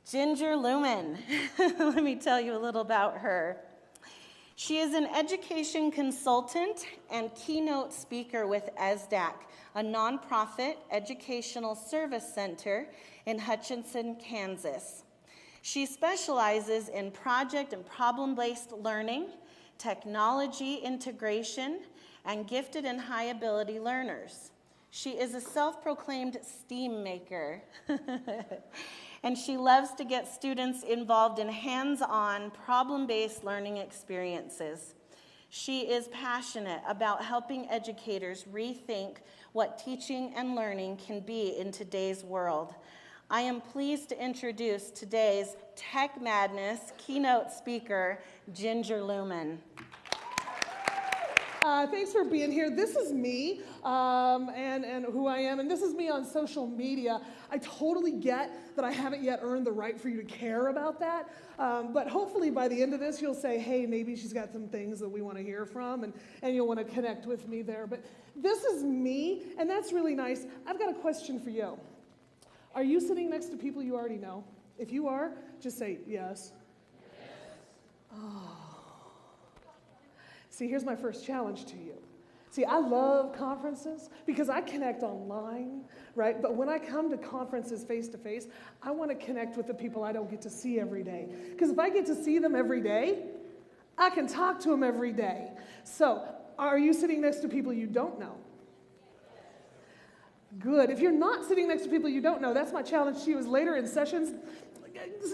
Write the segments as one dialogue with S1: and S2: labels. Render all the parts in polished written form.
S1: Ginger Lewman. Let me tell you a little about her. She is an education consultant and keynote speaker with ESDAC, a nonprofit educational service center in Hutchinson, Kansas. She specializes in project and problem-based learning, technology integration, and gifted and high-ability learners. She is a self-proclaimed STEAM maker. And she loves to get students involved in hands-on, problem-based learning experiences. She is passionate about helping educators rethink what teaching and learning can be in today's world. I am pleased to introduce today's Tech Madness keynote speaker, Ginger Lewman.
S2: Thanks for being here. This is me and who I am, and this is me on social media. I totally get that I haven't yet earned the right for you to care about that, but hopefully by the end of this, you'll say, hey, maybe she's got some things that we want to hear from, and you'll want to connect with me there. But this is me, and that's really nice. I've got a question for you. Are you sitting next to people you already know? If you are, just say yes. Oh. See, here's my first challenge to you. See, I love conferences because I connect online, right? But when I come to conferences face-to-face, I want to connect with the people I don't get to see every day. Because if I get to see them every day, I can talk to them every day. So, are you sitting next to people you don't know? Good. If you're not sitting next to people you don't know, that's my challenge to you is later in sessions,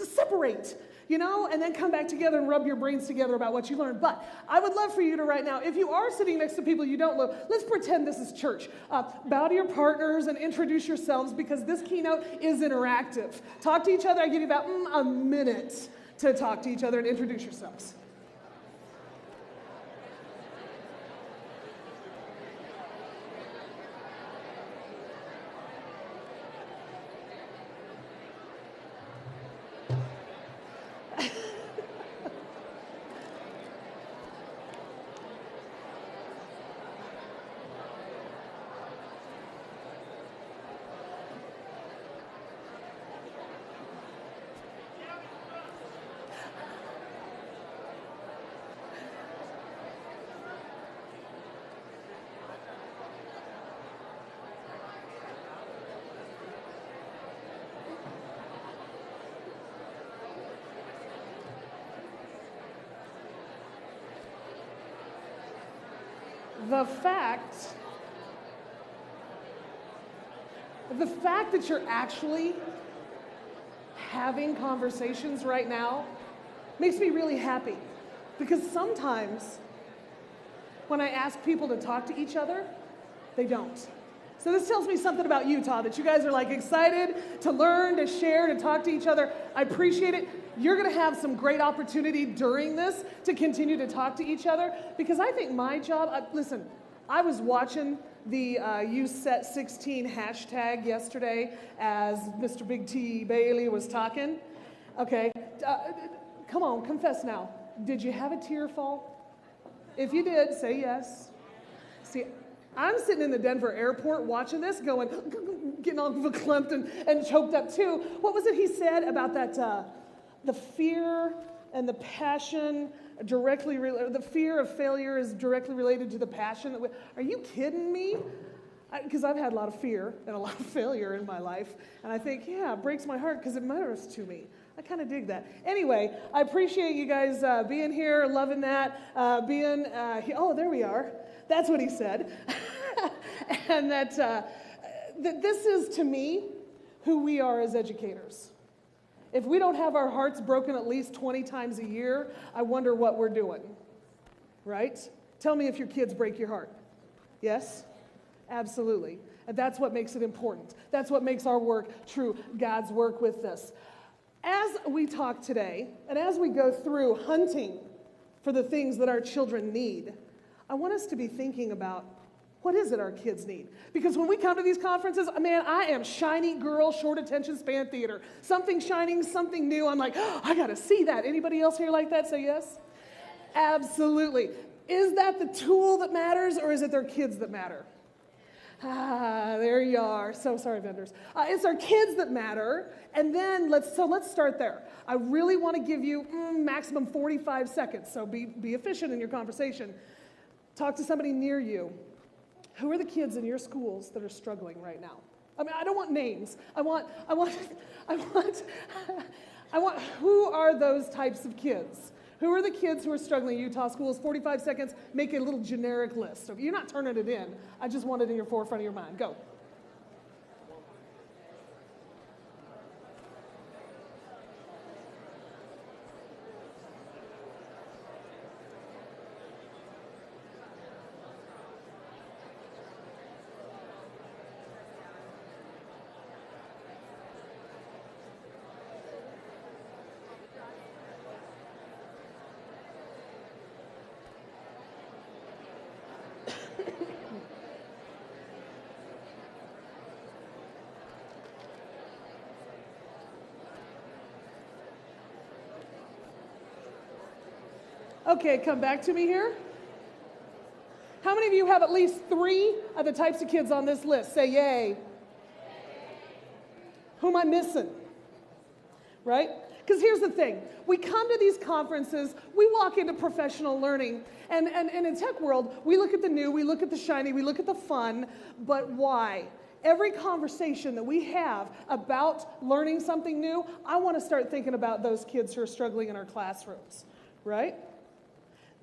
S2: separate. And then come back together and rub your brains together about what you learned. But I would love for you to right now, if you are sitting next to people you don't know, let's pretend this is church. Bow to your partners and introduce yourselves because this keynote is interactive. Talk to each other. I give you about a minute to talk to each other and introduce yourselves. The fact that you're actually having conversations right now makes me really happy because sometimes when I ask people to talk to each other, they don't. So this tells me something about Utah, that you guys are excited to learn, to share, to talk to each other. I appreciate it. You're going to have some great opportunity during this to continue to talk to each other because I think my job, listen, I was watching the UCET16 hashtag yesterday as Mr. Big T Bailey was talking. Okay, come on, confess now. Did you have a tear fall? If you did, say yes. See, I'm sitting in the Denver airport watching this going, getting all verklempt and choked up too. What was it he said about that, the fear and the passion the fear of failure is directly related to the passion. Are you kidding me? Because I've had a lot of fear and a lot of failure in my life. And I think, yeah, it breaks my heart because it matters to me. I kind of dig that. Anyway, I appreciate you guys being here, loving that, oh, there we are. That's what he said. And that this is, to me, who we are as educators. If we don't have our hearts broken at least 20 times a year, I wonder what we're doing, right? Tell me if your kids break your heart. Yes? Absolutely. And that's what makes it important. That's what makes our work true, God's work with this. As we talk today, and as we go through hunting for the things that our children need, I want us to be thinking about what is it our kids need? Because when we come to these conferences, man, I am shiny girl, short attention span theater. Something shining, something new. I'm like, oh, I got to see that. Anybody else here like that? Say yes? Absolutely. Is that the tool that matters or is it their kids that matter? Ah, there you are. So sorry, vendors. It's our kids that matter. And then let's start there. I really want to give you maximum 45 seconds. So be efficient in your conversation. Talk to somebody near you. Who are the kids in your schools that are struggling right now? I mean, I don't want names. I want, who are those types of kids? Who are the kids who are struggling in Utah schools? 45 seconds, make a little generic list. So you're not turning it in. I just want it in your forefront of your mind. Go. Okay, come back to me here. How many of you have at least 3 of the types of kids on this list? Say yay. Who am I missing? Right? Because here's the thing. We come to these conferences, we walk into professional learning, and in tech world, we look at the new, we look at the shiny, we look at the fun, but why? Every conversation that we have about learning something new, I want to start thinking about those kids who are struggling in our classrooms, right?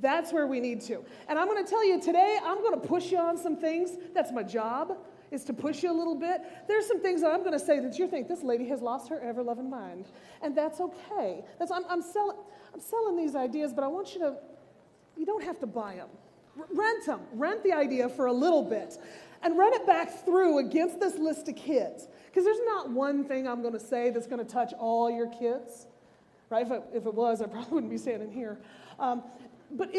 S2: That's where we need to. And I'm going to tell you today, I'm going to push you on some things. That's my job, is to push you a little bit. There's some things that I'm going to say that you think this lady has lost her ever-loving mind. And that's okay. I'm selling these ideas, but I want you don't have to buy them. Rent them. Rent the idea for a little bit. And run it back through against this list of kids. Because there's not one thing I'm going to say that's going to touch all your kids. Right? If it was, I probably wouldn't be standing here. But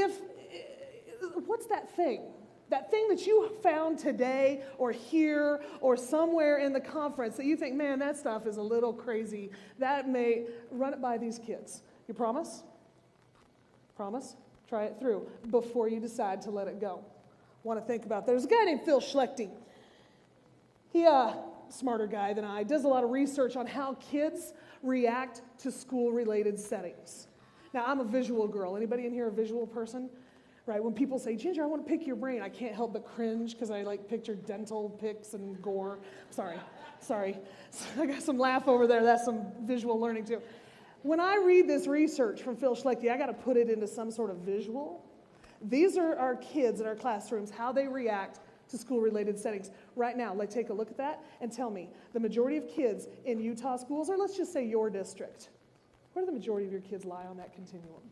S2: what's that thing? That thing that you found today or here or somewhere in the conference that you think, man, that stuff is a little crazy. That may run it by these kids. You promise? Promise? Try it through before you decide to let it go. Want to think about that. There's a guy named Phil Schlechte. He, smarter guy than I, does a lot of research on how kids react to school-related settings. Now, I'm a visual girl. Anybody in here a visual person? Right? When people say, Ginger, I want to pick your brain, I can't help but cringe because I picture dental picks and gore. Sorry. I got some laugh over there. That's some visual learning too. When I read this research from Phil Schlechte, I got to put it into some sort of visual. These are our kids in our classrooms, how they react to school-related settings. Right now, let's take a look at that and tell me, the majority of kids in Utah schools, or let's just say your district, where do the majority of your kids lie on that continuum?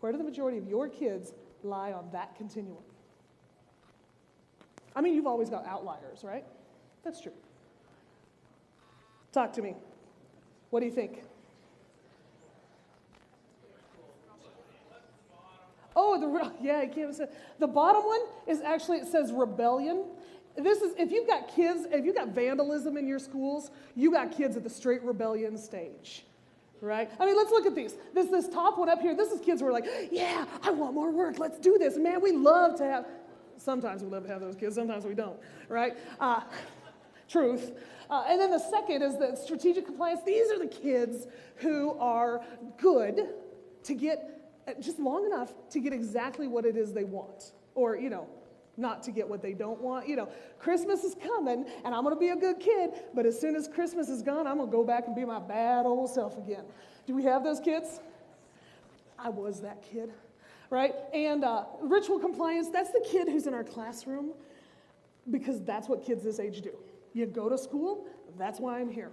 S2: Where do the majority of your kids lie on that continuum? I mean, you've always got outliers, right? That's true. Talk to me. What do you think? Oh, yeah, I can't say. The bottom one is actually, it says rebellion. This is, if you've got kids, if you've got vandalism in your schools, you got kids at the straight rebellion stage. Right? I mean, let's look at these. This top one up here, this is kids who are like, yeah, I want more work. Let's do this. Man, we love to have, sometimes we love to have those kids, sometimes we don't, right? Truth. And then the second is the strategic compliance. These are the kids who are good to get, just long enough to get exactly what it is they want. Or, not to get what they don't want. Christmas is coming, and I'm going to be a good kid, but as soon as Christmas is gone, I'm going to go back and be my bad old self again. Do we have those kids? I was that kid, right? And ritual compliance, that's the kid who's in our classroom, because that's what kids this age do. You go to school, that's why I'm here,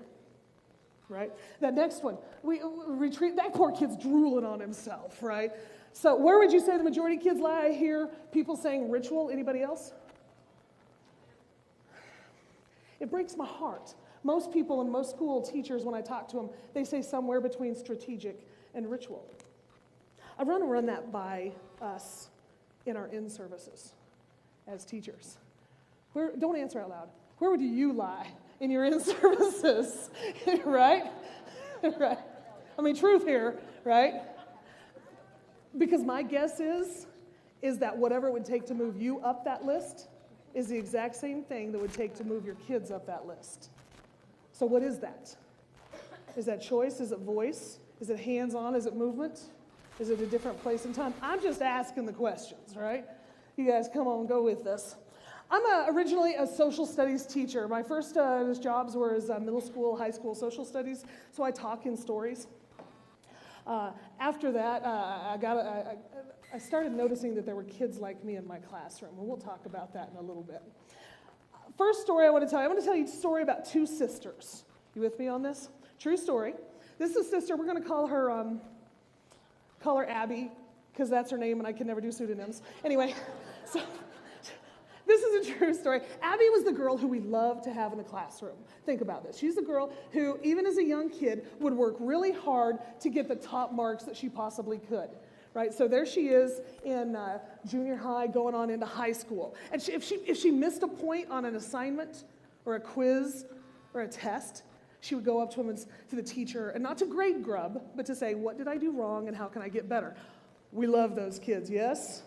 S2: right? That next one, we retreat, that poor kid's drooling on himself, right? So where would you say the majority of kids lie? I hear people saying ritual. Anybody else? It breaks my heart. Most people and most school teachers, when I talk to them, they say somewhere between strategic and ritual. I want to run that by us in our in-services as teachers. Don't answer out loud. Where would you lie in your in-services? Right? Right. I mean, truth here, right? Because my guess is that whatever it would take to move you up that list, is the exact same thing that would take to move your kids up that list. So what is that? Is that choice? Is it voice? Is it hands-on? Is it movement? Is it a different place and time? I'm just asking the questions, right? You guys come on, go with this. I'm originally a social studies teacher. My first jobs were as middle school, high school social studies, so I talk in stories. After that, I started noticing that there were kids like me in my classroom, and we'll talk about that in a little bit. First story I want to tell you a story about two sisters. You with me on this? True story. This is a sister. We're going to call her Abby, because that's her name, and I can never do pseudonyms. Anyway, so this is a true story. Abby was the girl who we loved to have in the classroom. Think about this. She's the girl who, even as a young kid, would work really hard to get the top marks that she possibly could. Right? So there she is in junior high, going on into high school. And if she missed a point on an assignment or a quiz or a test, she would go up to the teacher, and not to grade grub, but to say, what did I do wrong and how can I get better? We love those kids, yes?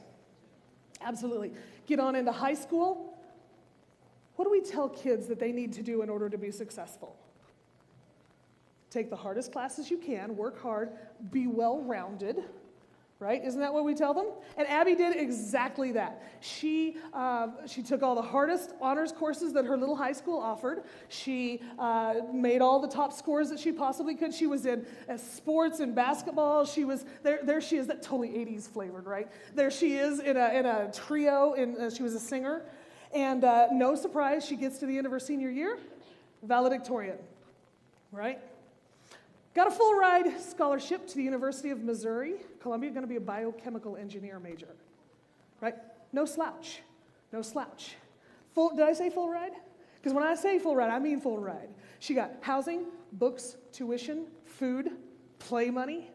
S2: Absolutely. Get on into high school. What do we tell kids that they need to do in order to be successful? Take the hardest classes you can, work hard, be well-rounded, right? Isn't that what we tell them? And Abby did exactly that. She took all the hardest honors courses that her little high school offered. She made all the top scores that she possibly could. She was in sports and basketball. She was there. She is that totally 80s flavored, right? There she is in a trio. She was a singer, and no surprise, she gets to the end of her senior year, valedictorian, right? Got a full ride scholarship to the University of Missouri, Columbia, going to be a biochemical engineer major, right? No slouch, no slouch. Did I say full ride? Because when I say full ride, I mean full ride. She got housing, books, tuition, food, play money,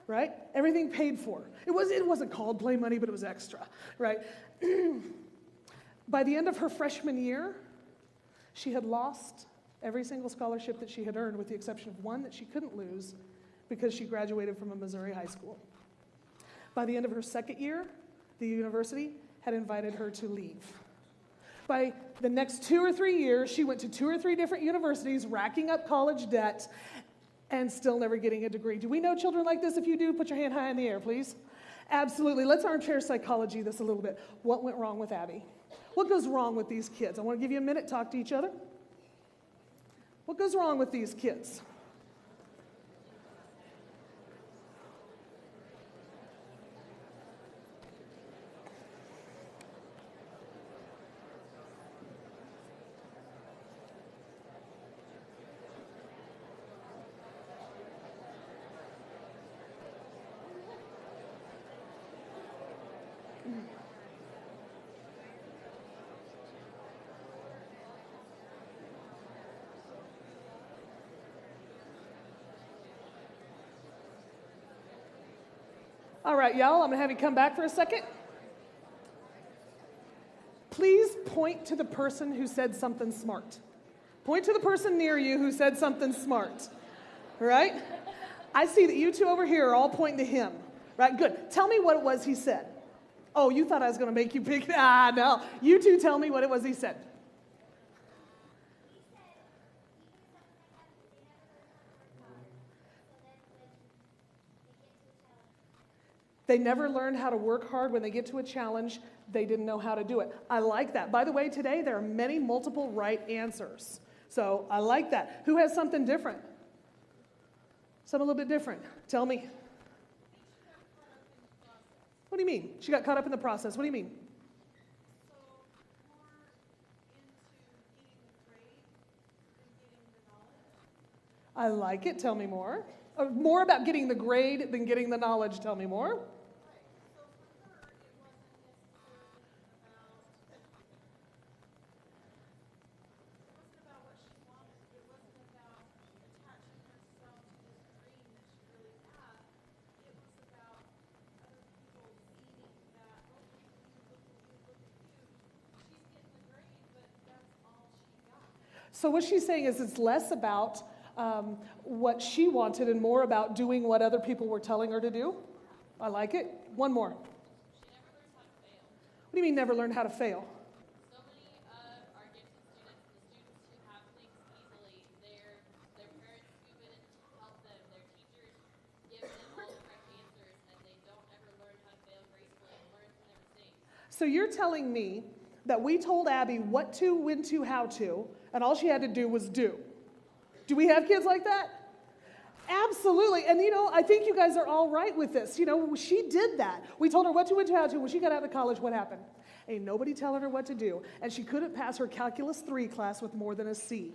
S2: right? Everything paid for. It wasn't called play money, but it was extra, right? By the end of her freshman year, she had lost every single scholarship that she had earned, with the exception of one that she couldn't lose because she graduated from a Missouri high school. By the end of her second year, the university had invited her to leave. By the next 2 or 3 years, she went to 2 or 3 different universities, racking up college debt, and still never getting a degree. Do we know children like this? If you do, put your hand high in the air, please. Absolutely. Let's armchair psychology this a little bit. What went wrong with Abby? What goes wrong with these kids? I want to give you a minute, talk to each other. What goes wrong with these kids? All right, y'all, I'm going to have you come back for a second. Please point to the person who said something smart. Point to the person near you who said something smart, right? I see that you two over here are all pointing to him, right? Good. Tell me what it was he said. Oh, you thought I was going to make you pick? No. You two tell me what it was he said. They never learned how to work hard. When they get to a challenge, they didn't know how to do it. I like that. By the way, today there are many multiple right answers. So I like that. Who has something different? Something a little bit different. Tell me. What do you mean? She got caught up in the process. What do you mean? I like it. Tell me more. More about getting the grade than getting the knowledge. Tell me more. So what she's saying is it's less about what she wanted and more about doing what other people were telling her to do. I like it. One more. What do you mean never learned how to fail?
S3: So many
S2: So you're telling me that we told Abby what to, when to, how to, and all she had to do was do. Do we have kids like that? Absolutely. And I think you guys are all right with this. She did that. We told her what to, when to, how to. When she got out of college, what happened? Ain't nobody telling her what to do. And she couldn't pass her Calculus 3 class with more than a C.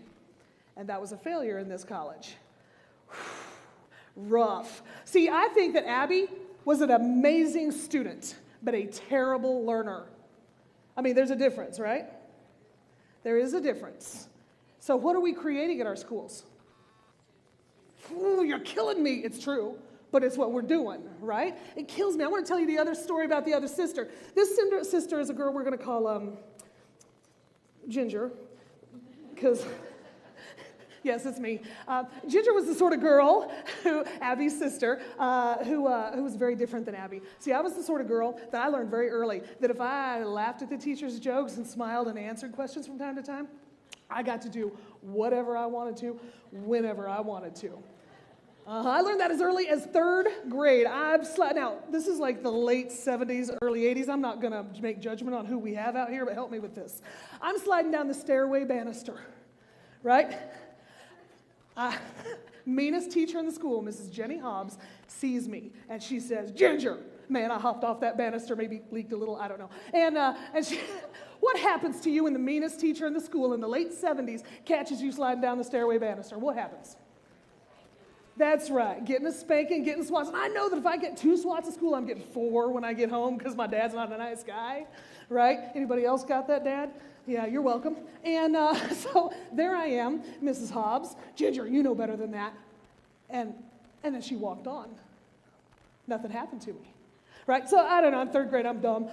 S2: And that was a failure in this college. Rough. See, I think that Abby was an amazing student, but a terrible learner. I mean, there's a difference, right? There is a difference. So what are we creating at our schools? Ooh, you're killing me. It's true, but it's what we're doing, right? It kills me. I want to tell you the other story about the other sister. This sister is a girl we're going to call Ginger, because, yes, it's me. Ginger was the sort of girl, Abby's sister, who was very different than Abby. See, I was the sort of girl that I learned very early that if I laughed at the teacher's jokes and smiled and answered questions from time to time, I got to do whatever I wanted to, whenever I wanted to. I learned that as early as 3rd grade. Now, this is like the late 70s, early 80s. I'm not going to make judgment on who we have out here, but help me with this. I'm sliding down the stairway banister, right? Meanest teacher in the school, Mrs. Jenny Hobbs, sees me, and she says, Ginger. Man, I hopped off that banister, maybe leaked a little, I don't know. And she, what happens to you when the meanest teacher in the school in the late 70s catches you sliding down the stairway banister? What happens? That's right, getting a spanking, getting swats. And I know that if I get 2 swats at school, I'm getting 4 when I get home because my dad's not a nice guy, right? Anybody else got that, Dad? Yeah, you're welcome. And so there I am, Mrs. Hobbs. Ginger, you know better than that. And then she walked on. Nothing happened to me. Right? So I don't know, I'm 3rd grade, I'm dumb.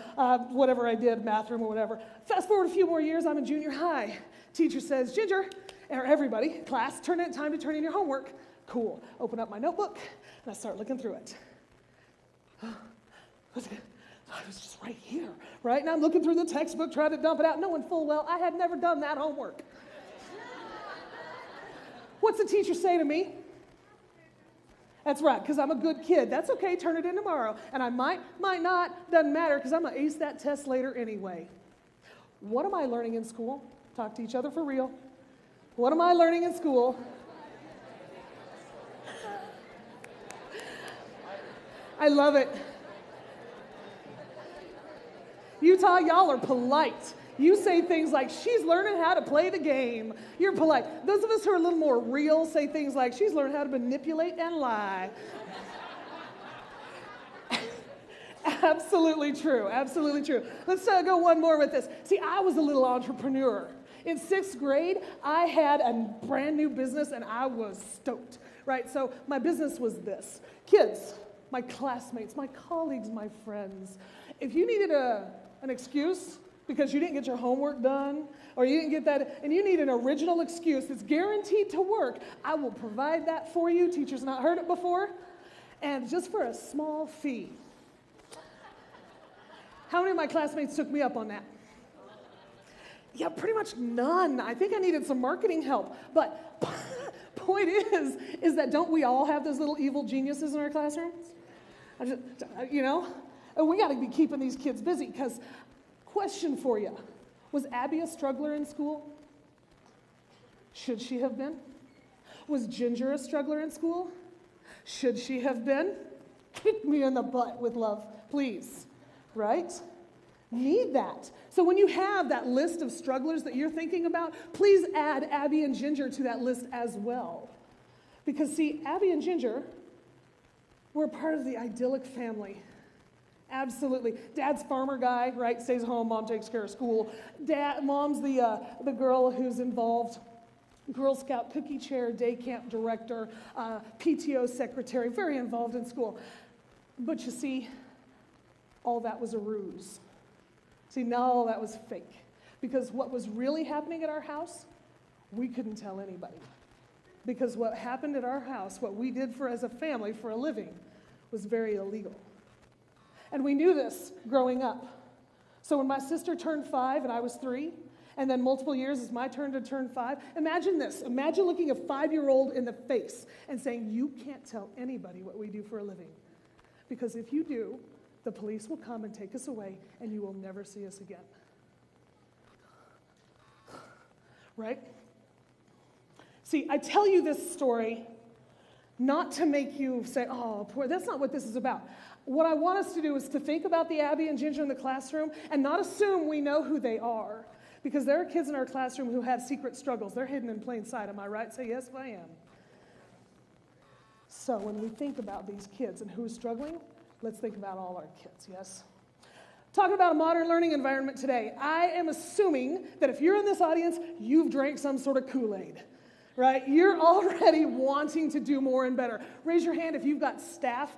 S2: Whatever I did, math room or whatever. Fast forward a few more years, I'm in junior high. Teacher says, Ginger, or everybody, class, time to turn in your homework. Cool. Open up my notebook, and I start looking through it. I was just right here, right? And I'm looking through the textbook, trying to dump it out, knowing full well I had never done that homework. What's the teacher say to me? That's right, because I'm a good kid. That's okay, turn it in tomorrow. And I might not, doesn't matter, because I'm going to ace that test later anyway. What am I learning in school? Talk to each other for real. What am I learning in school? I love it. Utah, y'all are polite. You say things like, she's learning how to play the game. You're polite. Those of us who are a little more real say things like, she's learned how to manipulate and lie. Absolutely true. Absolutely true. Let's go one more with this. See, I was a little entrepreneur. In 6th grade, I had a brand new business, and I was stoked, right? So my business was this. Kids, my classmates, my colleagues, my friends, if you needed an excuse because you didn't get your homework done, or you didn't get that, and you need an original excuse that's guaranteed to work, I will provide that for you. Teacher's not heard it before. And just for a small fee. How many of my classmates took me up on that? Yeah, pretty much none. I think I needed some marketing help. But point is that don't we all have those little evil geniuses in our classrooms? And we got to be keeping these kids busy because, question for you, was Abby a struggler in school? Should she have been? Was Ginger a struggler in school? Should she have been? Kick me in the butt with love, please. Right? Need that. So when you have that list of strugglers that you're thinking about, please add Abby and Ginger to that list as well. Because see, Abby and Ginger were part of the idyllic family. Absolutely. Dad's farmer guy, right? Stays home. Mom takes care of school. Mom's the girl who's involved. Girl Scout cookie chair, day camp director, PTO secretary, very involved in school. But you see, all that was a ruse. See, now all that was fake. Because what was really happening at our house, we couldn't tell anybody. Because what happened at our house, what we did as a family for a living, was very illegal. And we knew this growing up. So when my sister turned 5 and I was 3, and then multiple years it's my turn to turn 5, imagine this. Imagine looking a 5-year-old in the face and saying, you can't tell anybody what we do for a living. Because if you do, the police will come and take us away, and you will never see us again. Right? See, I tell you this story not to make you say, oh, poor, that's not what this is about. What I want us to do is to think about the Abby and Ginger in the classroom and not assume we know who they are. Because there are kids in our classroom who have secret struggles. They're hidden in plain sight. Am I right? Say, yes, I am. So when we think about these kids and who's struggling, let's think about all our kids, yes? Talking about a modern learning environment today, I am assuming that if you're in this audience, you've drank some sort of Kool-Aid, right? You're already wanting to do more and better. Raise your hand if you've got staff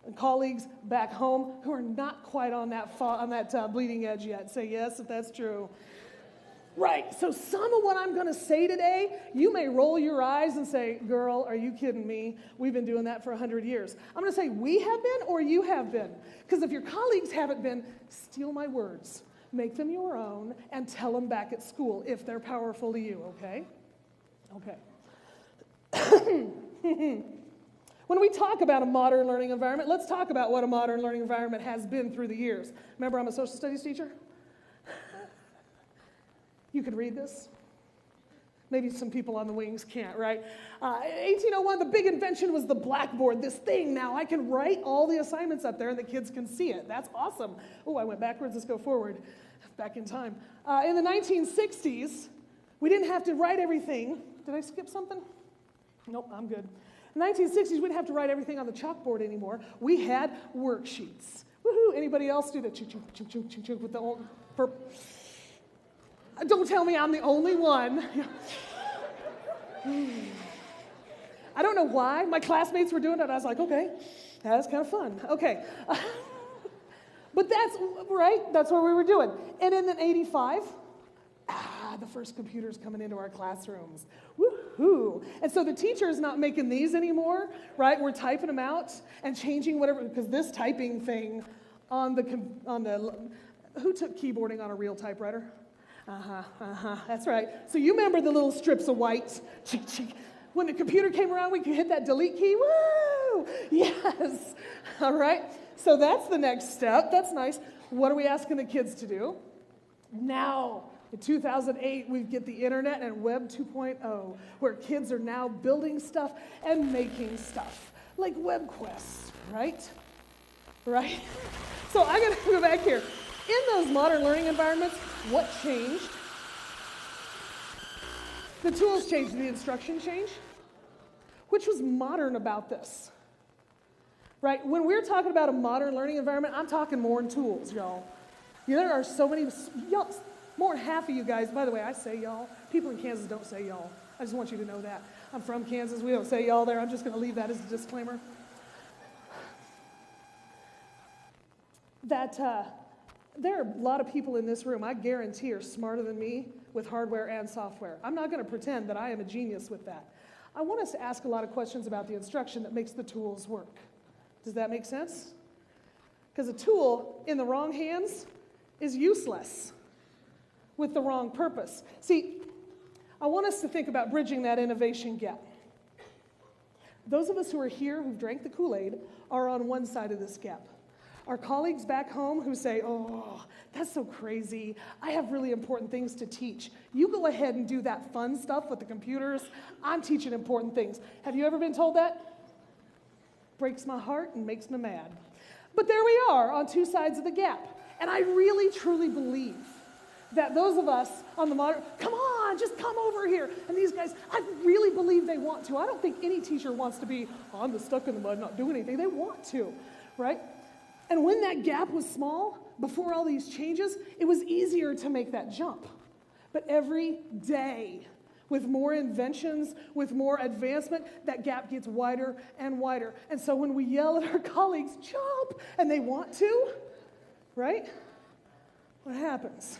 S2: and colleagues back home who are not quite on that bleeding edge yet. Say yes if that's true. Right, so some of what I'm going to say today, you may roll your eyes and say, girl, are you kidding me? We've been doing that for 100 years. I'm going to say we have been or you have been. Because if your colleagues haven't been, steal my words. Make them your own and tell them back at school if they're powerful to you, okay? Okay. When we talk about a modern learning environment, let's talk about what a modern learning environment has been through the years. Remember, I'm a social studies teacher? You can read this. Maybe some people on the wings can't, right? 1801, the big invention was the blackboard, this thing. Now I can write all the assignments up there and the kids can see it. That's awesome. Oh, I went backwards. Let's go forward. Back in time. In the 1960s, we didn't have to write everything. Did I skip something? Nope, I'm good. In the 1960s, we didn't have to write everything on the chalkboard anymore. We had worksheets. Woohoo! Anybody else do that? Choo-choo with the old purple. Don't tell me I'm the only one. I don't know why. My classmates were doing it. I was like, okay, that's kind of fun. Okay. But that's, right, that's what we were doing. And in 85, the first computers coming into our classrooms. Woohoo! And so the teacher is not making these anymore, right? We're typing them out and changing whatever, because this typing thing on the, who took keyboarding on a real typewriter? That's right. So you remember the little strips of white? When the computer came around, we could hit that delete key. Woo! Yes. All right. So that's the next step. That's nice. What are we asking the kids to do? Now, in 2008, we get the internet and Web 2.0, where kids are now building stuff and making stuff, like web quests, right? Right? So I got to go back here. In those modern learning environments, what changed? The tools changed, the instruction changed. Which was modern about this? Right? When we're talking about a modern learning environment, I'm talking more in tools, y'all. There are so many, y'all, more than half of you guys, by the way, I say y'all. People in Kansas don't say y'all. I just want you to know that. I'm from Kansas. We don't say y'all there. I'm just going to leave that as a disclaimer. There are a lot of people in this room, I guarantee, are smarter than me with hardware and software. I'm not going to pretend that I am a genius with that. I want us to ask a lot of questions about the instruction that makes the tools work. Does that make sense? Because a tool in the wrong hands is useless with the wrong purpose. See, I want us to think about bridging that innovation gap. Those of us who are here who've drank the Kool-Aid are on one side of this gap. Our colleagues back home who say, oh, that's so crazy. I have really important things to teach. You go ahead and do that fun stuff with the computers. I'm teaching important things. Have you ever been told that? Breaks my heart and makes me mad. But there we are on two sides of the gap. And I really, truly believe that those of us on the modern, come on, just come over here. And these guys, I really believe they want to. I don't think any teacher wants to be, oh, I'm just stuck in the mud, not doing anything. They want to, right? And when that gap was small, before all these changes, it was easier to make that jump. But every day, with more inventions, with more advancement, that gap gets wider and wider. And so when we yell at our colleagues, jump, and they want to, right? What happens?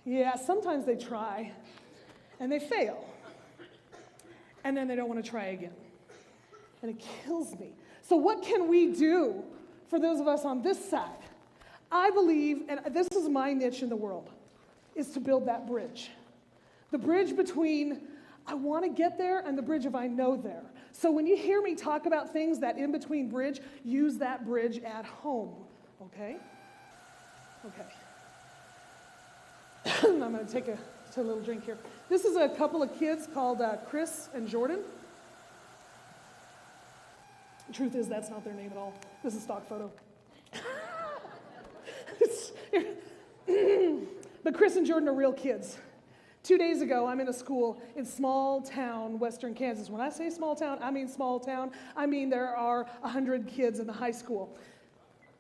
S2: Yeah, sometimes they try, and they fail. And then they don't want to try again. And it kills me. So what can we do for those of us on this side? I believe, and this is my niche in the world, is to build that bridge. The bridge between, I want to get there and the bridge if I know there. So when you hear me talk about things, that in-between bridge, use that bridge at home, okay? Okay. I'm going to take a little drink here. This is a couple of kids called Chris and Jordan. The truth is, that's not their name at all. This is a stock photo. But Chris and Jordan are real kids. 2 days ago, I'm in a school in small town, Western Kansas. When I say small town, I mean small town. I mean there are 100 kids in the high school.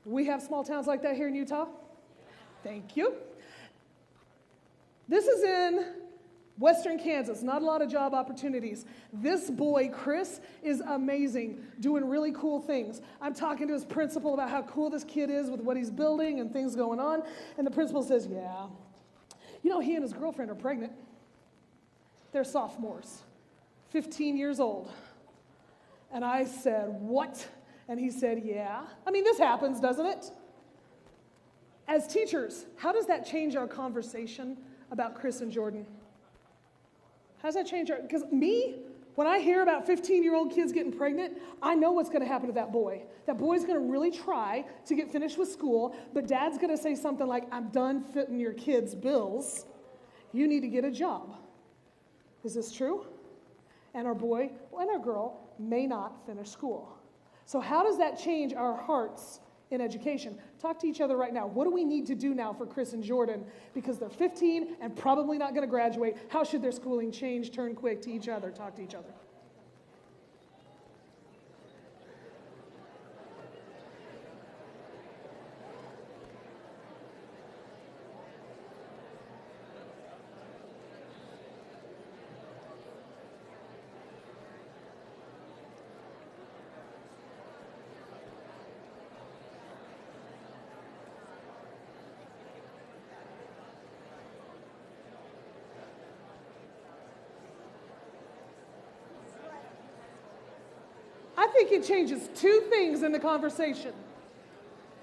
S2: We have small towns like that here in Utah? Thank you. This is in Western Kansas, not a lot of job opportunities. This boy, Chris, is amazing, doing really cool things. I'm talking to his principal about how cool this kid is with what he's building and things going on, and the principal says, yeah. You know, he and his girlfriend are pregnant. They're sophomores, 15 years old. And I said, what? And he said, yeah. I mean, this happens, doesn't it? As teachers, how does that change our conversation about Chris and Jordan? How does that change our, because when I hear about 15-year-old kids getting pregnant, I know what's going to happen to that boy. That boy's going to really try to get finished with school, but dad's going to say something like, I'm done fitting your kids' bills. You need to get a job. Is this true? And our boy and our girl may not finish school. So how does that change our hearts in education? Talk to each other right now. What do we need to do now for Chris and Jordan? Because they're 15 and probably not going to graduate. How should their schooling change? Turn quick to each other. Talk to each other. I think it changes two things in the conversation.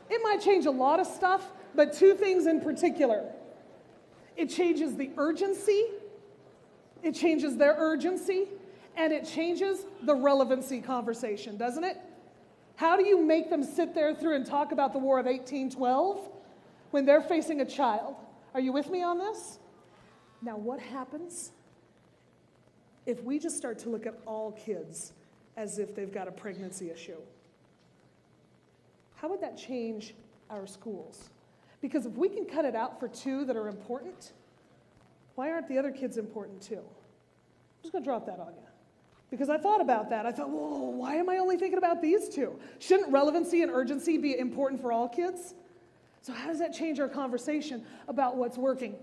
S2: It might change a lot of stuff, but two things in particular. It changes the urgency, it changes their urgency, and it changes the relevancy conversation, doesn't it? How do you make them sit there through and talk about the War of 1812 when they're facing a child? Are you with me on this? Now, what happens if we just start to look at all kids as if they've got a pregnancy issue? How would that change our schools? Because if we can cut it out for two that are important, why aren't the other kids important too? I'm just going to drop that on you. Because I thought about that. I thought, whoa, why am I only thinking about these two? Shouldn't relevancy and urgency be important for all kids? So how does that change our conversation about what's working?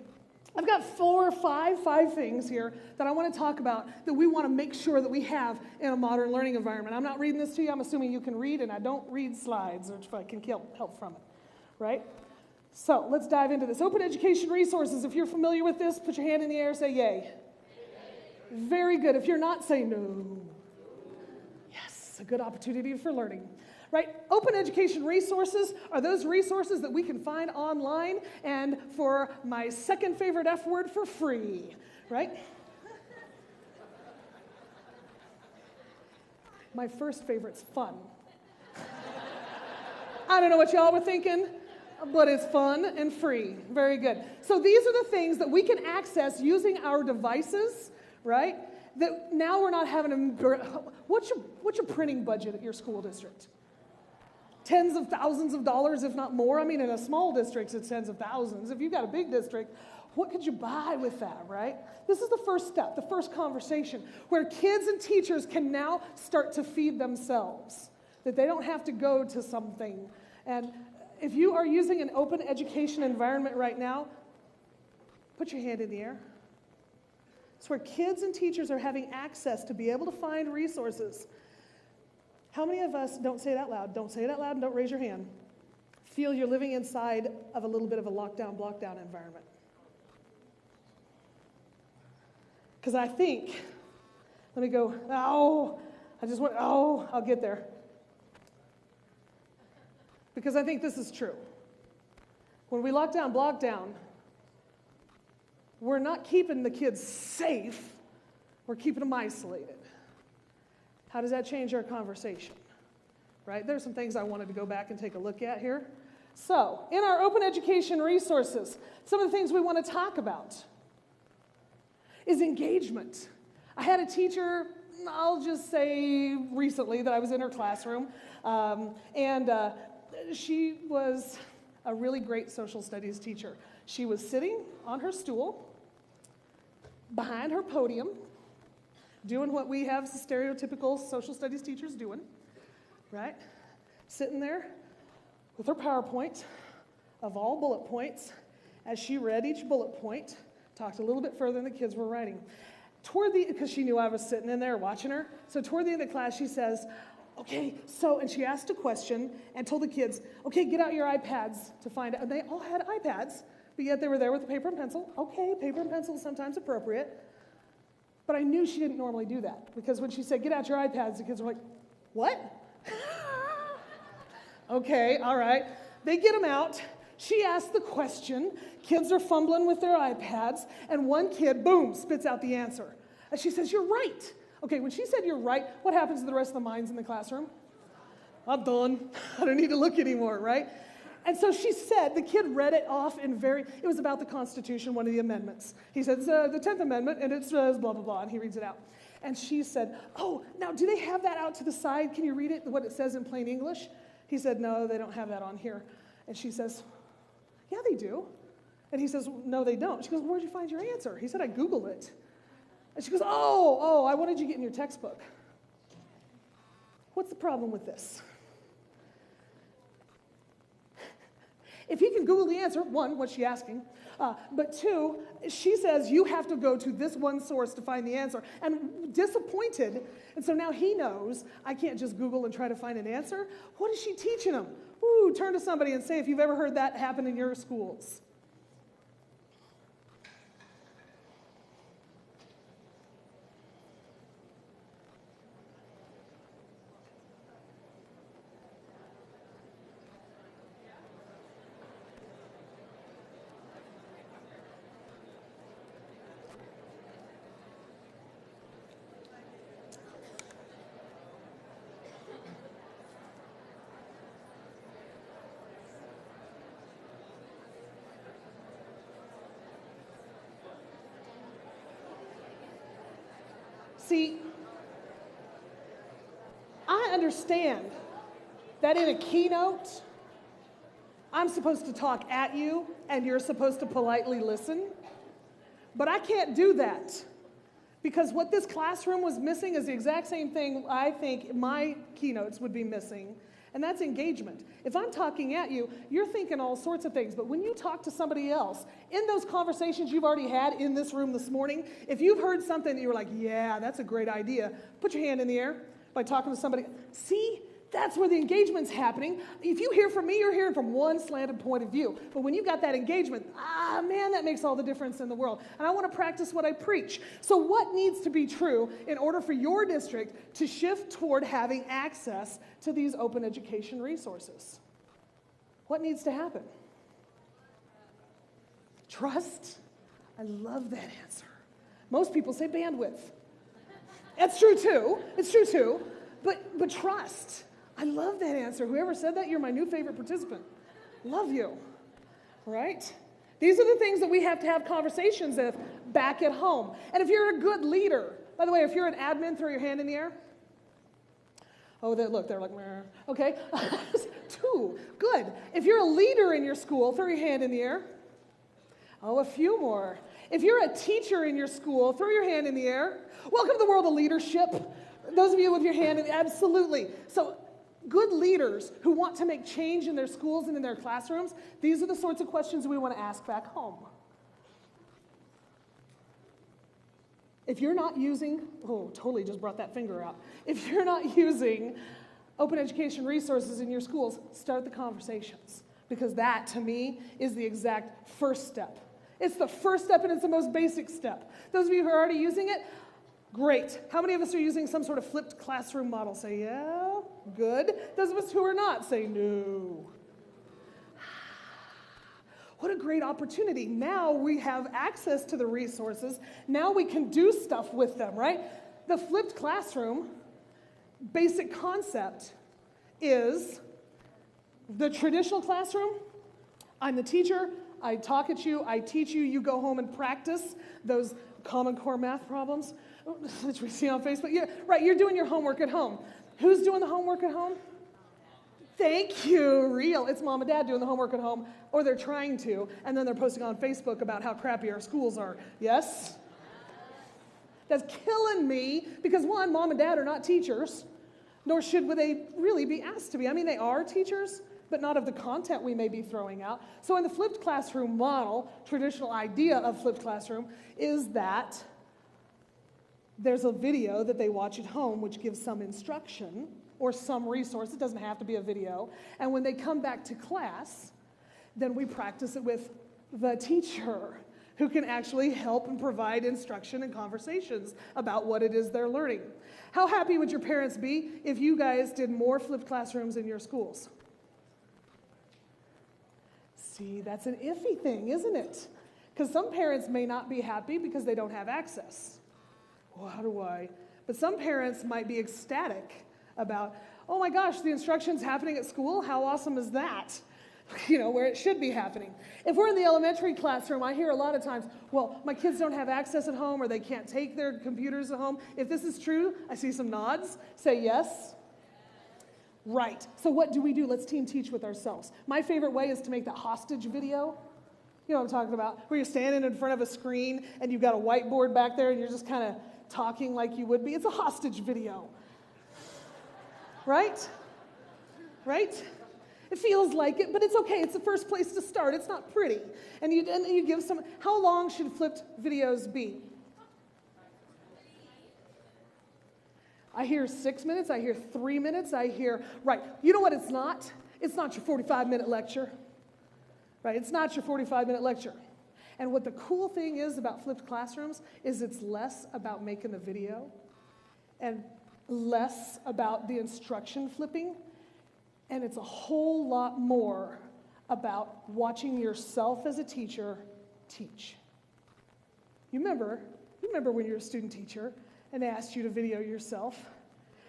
S2: I've got five things here that I want to talk about that we want to make sure that we have in a modern learning environment. I'm not reading this to you. I'm assuming you can read, and I don't read slides, which I can help from it, right? So let's dive into this. Open education resources. If you're familiar with this, put your hand in the air, say yay. Very good. If you're not, say no. Yes, a good opportunity for learning. Right? Open education resources are those resources that we can find online and for my second favorite F word, for free, right? My first favorite's fun. I don't know what y'all were thinking, but it's fun and free. Very good. So these are the things that we can access using our devices, right? That now we're not having to, what's your printing budget at your school district? Tens of thousands of dollars, if not more. I mean, in a small district, it's tens of thousands. If you've got a big district, what could you buy with that, right? This is the first step, the first conversation, where kids and teachers can now start to feed themselves, that they don't have to go to something. And if you are using an open education environment right now, put your hand in the air. It's where kids and teachers are having access to be able to find resources. How many of us, don't say it out loud, don't say it out loud and don't raise your hand, feel you're living inside of a little bit of a lockdown, blockdown environment? Because I think, let me go, I'll get there. Because I think this is true. When we lock down, block down, we're not keeping the kids safe, We're keeping them isolated. How does that change our conversation? Right? There's some things I wanted to go back and take a look at here. So, in our open education resources, some of the things we want to talk about is engagement. I had a teacher, I'll just say recently, that I was in her classroom, and she was a really great social studies teacher. She was sitting on her stool behind her podium, doing what we have stereotypical social studies teachers doing, right? Sitting there with her PowerPoint of all bullet points. As she read each bullet point, talked a little bit further than the kids were writing. Because she knew I was sitting in there watching her, so toward the end of the class, she says, okay, so, and she asked a question and told the kids, okay, get out your iPads to find out. And they all had iPads, but yet they were there with a paper and pencil. Okay, paper and pencil is sometimes appropriate. But I knew she didn't normally do that, because when she said, get out your iPads, the kids were like, what? Okay, all right. They get them out. She asked the question. Kids are fumbling with their iPads, and one kid, boom, spits out the answer. And she says, you're right. Okay, when she said you're right, what happens to the rest of the minds in the classroom? I'm done. I don't need to look anymore, right? And so she said, the kid read it off it was about the Constitution, one of the amendments. He said, it's the 10th Amendment, and it says blah, blah, blah, and he reads it out. And she said, oh, now do they have that out to the side? Can you read it, what it says in plain English? He said, no, they don't have that on here. And she says, yeah, they do. And he says, no, they don't. She goes, where'd you find your answer? He said, I Googled it. And she goes, oh, what did you get in your textbook? What's the problem with this? If he can Google the answer, one, what's she asking? But two, she says you have to go to this one source to find the answer. And disappointed, and so now he knows I can't just Google and try to find an answer. What is she teaching him? Ooh, turn to somebody and say if you've ever heard that happen in your schools. See, I understand that in a keynote, I'm supposed to talk at you and you're supposed to politely listen, but I can't do that because what this classroom was missing is the exact same thing I think my keynotes would be missing, and that's engagement. If I'm talking at you, you're thinking all sorts of things, but when you talk to somebody else, in those conversations you've already had in this room this morning, if you've heard something that you were like, yeah, that's a great idea, put your hand in the air by talking to somebody. See, that's where the engagement's happening. If you hear from me, you're hearing from one slanted point of view. But when you got that engagement, man, that makes all the difference in the world. And I want to practice what I preach. So what needs to be true in order for your district to shift toward having access to these open education resources? What needs to happen? Trust? I love that answer. Most people say bandwidth. That's true too. It's true too. But trust. I love that answer. Whoever said that, you're my new favorite participant. Love you. Right? These are the things that we have to have conversations with back at home. And if you're a good leader, by the way, if you're an admin, throw your hand in the air. Oh, look, they're like, meh. Okay. 2. Good. If you're a leader in your school, throw your hand in the air. Oh, a few more. If you're a teacher in your school, throw your hand in the air. Welcome to the world of leadership. Those of you with your hand in, absolutely. So good leaders who want to make change in their schools and in their classrooms, these are the sorts of questions we want to ask back home. If you're not using, totally just brought that finger out. If you're not using open education resources in your schools, start the conversations. Because that, to me, is the exact first step. It's the first step and it's the most basic step. Those of you who are already using it, great. How many of us are using some sort of flipped classroom model? Say, yeah, good. Those of us who are not, say, no. What a great opportunity. Now we have access to the resources. Now we can do stuff with them, right? The flipped classroom, basic concept is the traditional classroom. I'm the teacher. I talk at you. I teach you. You go home and practice those Common Core math problems, which we see on Facebook. Yeah, right, you're doing your homework at home. Who's doing the homework at home? Thank you, real. It's mom and dad doing the homework at home, or they're trying to, and then they're posting on Facebook about how crappy our schools are. Yes? That's killing me because, one, mom and dad are not teachers, nor should they really be asked to be. I mean, they are teachers, but not of the content we may be throwing out. So in the flipped classroom model, traditional idea of flipped classroom is that there's a video that they watch at home which gives some instruction or some resource. It doesn't have to be a video. And when they come back to class, then we practice it with the teacher who can actually help and provide instruction and conversations about what it is they're learning. How happy would your parents be if you guys did more flipped classrooms in your schools? See, that's an iffy thing, isn't it? Because some parents may not be happy because they don't have access. Well, how do I? But some parents might be ecstatic about, oh my gosh, the instruction's happening at school? How awesome is that? You know, where it should be happening. If we're in the elementary classroom, I hear a lot of times, well, my kids don't have access at home or they can't take their computers at home. If this is true, I see some nods. Say yes. Right. So what do we do? Let's team teach with ourselves. My favorite way is to make that hostage video. You know what I'm talking about? Where you're standing in front of a screen and you've got a whiteboard back there and you're just kind of talking like you would be. It's a hostage video. Right? Right? It feels like it, but it's okay. It's the first place to start. It's not pretty. And you give some, how long should flipped videos be? I hear 6 minutes. I hear 3 minutes. I hear, right. You know what it's not? It's not your 45-minute lecture. Right? It's not your 45-minute lecture. And what the cool thing is about flipped classrooms is it's less about making the video and less about the instruction flipping. And it's a whole lot more about watching yourself as a teacher teach. You remember when you were a student teacher and they asked you to video yourself?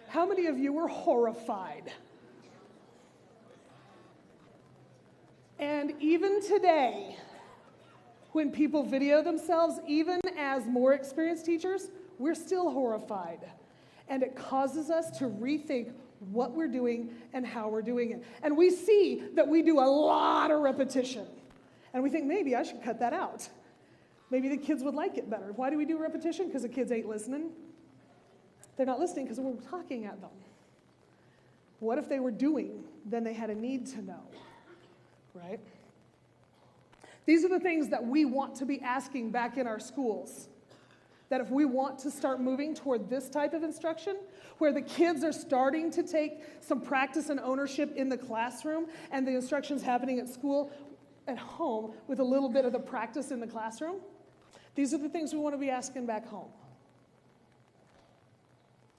S2: How many of you were horrified? And even today, when people video themselves, even as more experienced teachers, we're still horrified. And it causes us to rethink what we're doing and how we're doing it. And we see that we do a lot of repetition. And we think, maybe I should cut that out. Maybe the kids would like it better. Why do we do repetition? Because the kids ain't listening. They're not listening because we're talking at them. What if they were doing? Then they had a need to know, right? These are the things that we want to be asking back in our schools. That if we want to start moving toward this type of instruction, where the kids are starting to take some practice and ownership in the classroom, and the instruction's happening at school, at home, with a little bit of the practice in the classroom, these are the things we want to be asking back home.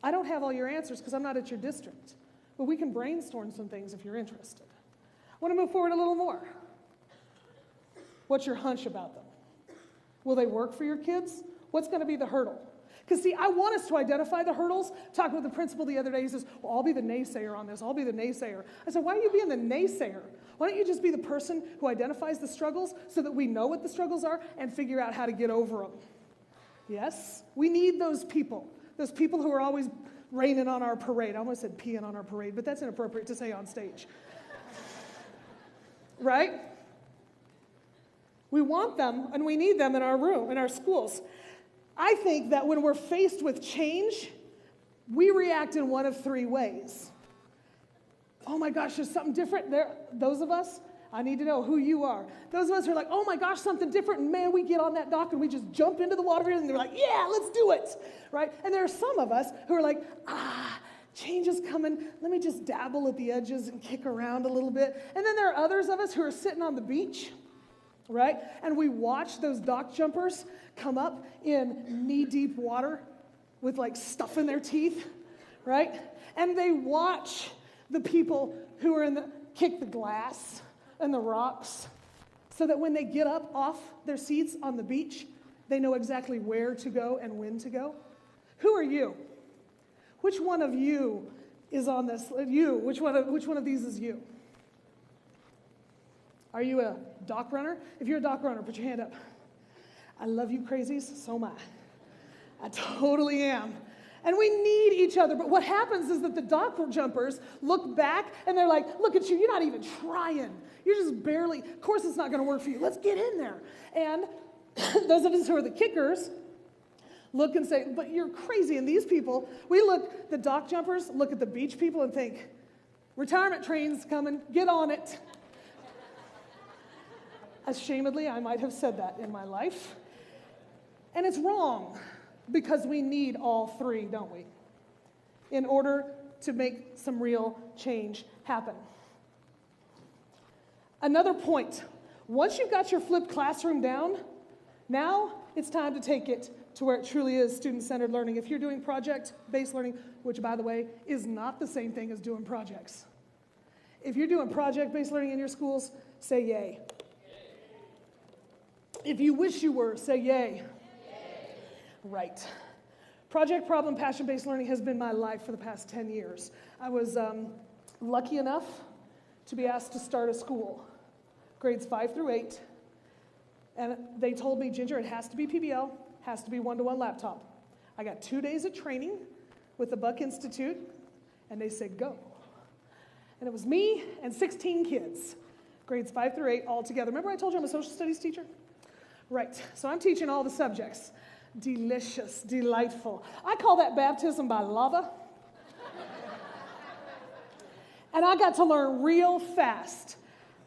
S2: I don't have all your answers because I'm not at your district, but we can brainstorm some things if you're interested. I want to move forward a little more. What's your hunch about them? Will they work for your kids? What's going to be the hurdle? Because, see, I want us to identify the hurdles. Talking with the principal the other day, he says, well, I'll be the naysayer on this. I'll be the naysayer. I said, why are you being the naysayer? Why don't you just be the person who identifies the struggles so that we know what the struggles are and figure out how to get over them? Yes? We need those people who are always raining on our parade. I almost said peeing on our parade, but that's inappropriate to say on stage. Right? We want them and we need them in our room, in our schools. I think that when we're faced with change, we react in one of three ways. Oh my gosh, there's something different there. Those of us, I need to know who you are. Those of us who are like, oh my gosh, something different. And man, we get on that dock and we just jump into the water and they're like, yeah, let's do it. Right? And there are some of us who are like, change is coming. Let me just dabble at the edges and kick around a little bit. And then there are others of us who are sitting on the beach, right? And we watch those dock jumpers come up in knee-deep water with like stuff in their teeth, right? And they watch the people who are kick the glass and the rocks so that when they get up off their seats on the beach, they know exactly where to go and when to go? Who are you? Which one of you is on this? You. Which one of these is you? Are you a dock runner? If you're a dock runner, put your hand up. I love you crazies, so am I. I totally am. And we need each other. But what happens is that the dock jumpers look back and they're like, look at you, you're not even trying. You're just barely, of course it's not going to work for you. Let's get in there. And those of us who are the kickers look and say, but you're crazy. And these people, the dock jumpers look at the beach people and think, retirement train's coming, get on it. Ashamedly, I might have said that in my life. And it's wrong, because we need all three, don't we, in order to make some real change happen. Another point, once you've got your flipped classroom down, now it's time to take it to where it truly is student-centered learning. If you're doing project-based learning, which, by the way, is not the same thing as doing projects. If you're doing project-based learning in your schools, say yay. If you wish you were, say yay. Right. Project, problem, passion-based learning has been my life for the past 10 years. I was lucky enough to be asked to start a school, grades 5 through 8, and they told me, Ginger, it has to be PBL, has to be one-to-one laptop. I got 2 days of training with the Buck Institute, and they said, go. And it was me and 16 kids, grades 5 through 8 all together. Remember I told you I'm a social studies teacher? Right, so I'm teaching all the subjects. Delicious, delightful. I call that baptism by lava. And I got to learn real fast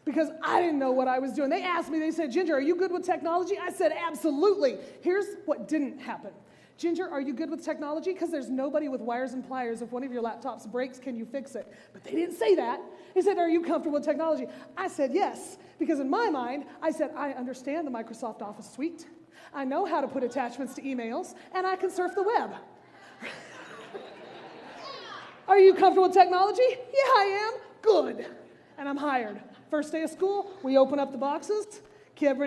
S2: because I didn't know what I was doing. They asked me, they said, Ginger, are you good with technology? I said, absolutely. Here's what didn't happen. Ginger, are you good with technology? Because there's nobody with wires and pliers. If one of your laptops breaks, can you fix it? But they didn't say that. They said, are you comfortable with technology? I said, yes. Because in my mind, I said, I understand the Microsoft Office suite. I know how to put attachments to emails, and I can surf the web. Are you comfortable with technology? Yeah, I am. Good. And I'm hired. First day of school, we open up the boxes. Kid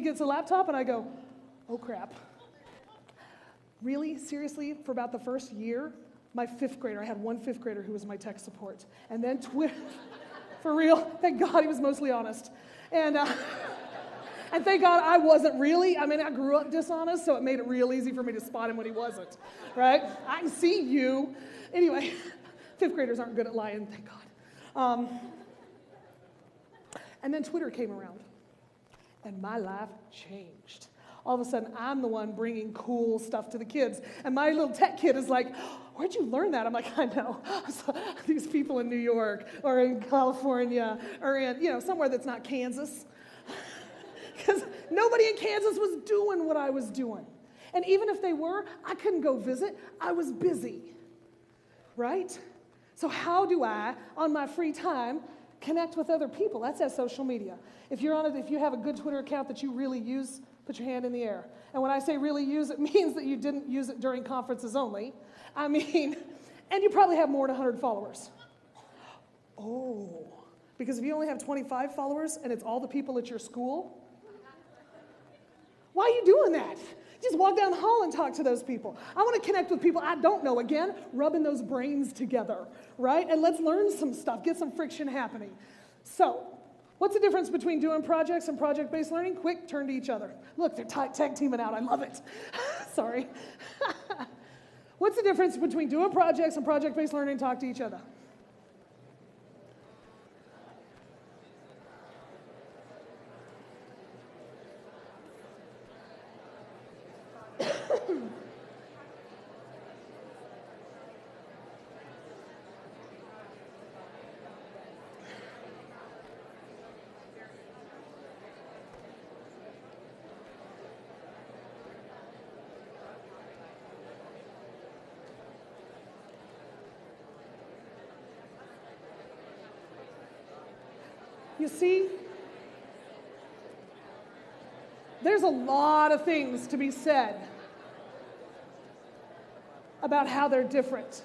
S2: gets a laptop, and I go, oh, crap. Really, seriously, for about the first year, my 5th grader, I had one 5th grader who was my tech support. And then for real, thank God he was mostly honest. And thank God I wasn't really. I mean, I grew up dishonest, so it made it real easy for me to spot him when he wasn't, right? I can see you. Anyway, 5th graders aren't good at lying, thank God. And then Twitter came around, and my life changed. All of a sudden, I'm the one bringing cool stuff to the kids. And my little tech kid is like, where'd you learn that? I'm like, I know. These people in New York or in California or in, somewhere that's not Kansas. Because nobody in Kansas was doing what I was doing. And even if they were, I couldn't go visit. I was busy, right? So how do I, on my free time, connect with other people? That's at social media. If you have a good Twitter account that you really use, put your hand in the air. And when I say really use, it means that you didn't use it during conferences only. And you probably have more than 100 followers. Oh, because if you only have 25 followers and it's all the people at your school, why are you doing that? Just walk down the hall and talk to those people. I want to connect with people I don't know. Again, rubbing those brains together, right? And let's learn some stuff, get some friction happening. So, what's the difference between doing projects and project-based learning? Quick, turn to each other. Look, they're tag teaming out. I love it. Sorry. What's the difference between doing projects and project-based learning? Talk to each other. You see, there's a lot of things to be said about how they're different.